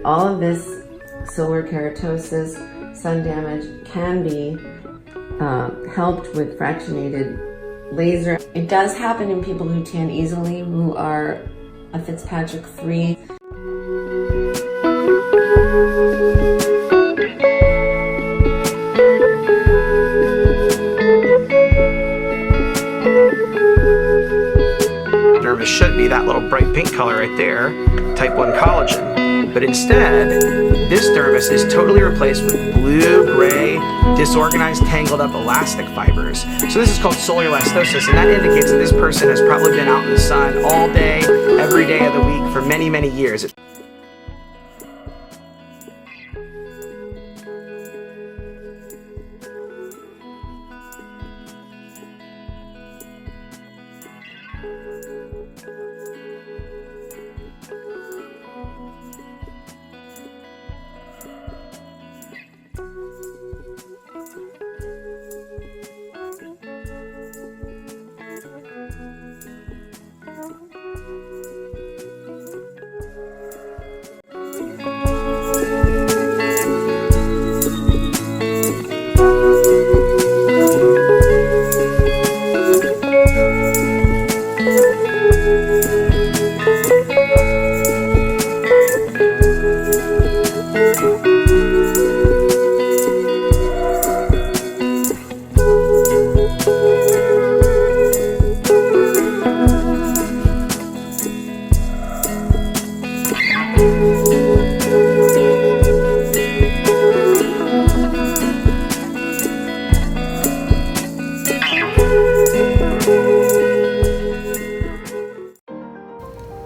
All of this solar keratosis, sun damage, can be helped with fractionated laser. It does happen in people who tan easily, who are a Fitzpatrick 3. Dermis should be that little bright pink color right there, type 1 collagen. But instead, this dermis is totally replaced with blue-gray, disorganized, tangled up elastic fibers. So this is called solar elastosis, and that indicates that this person has probably been out in the sun all day, every day of the week for many, many years.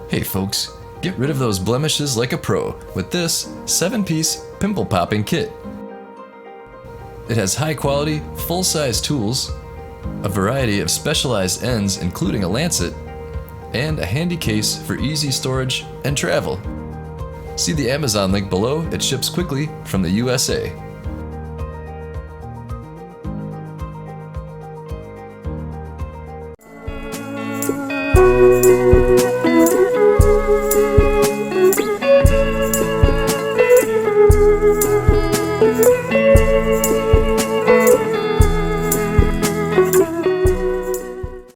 Hey folks, get rid of those blemishes like a pro with this 7-piece pimple popping kit. It has high quality, full-size tools, a variety of specialized ends including a lancet, and a handy case for easy storage and travel. See the Amazon link below, it ships quickly from the USA.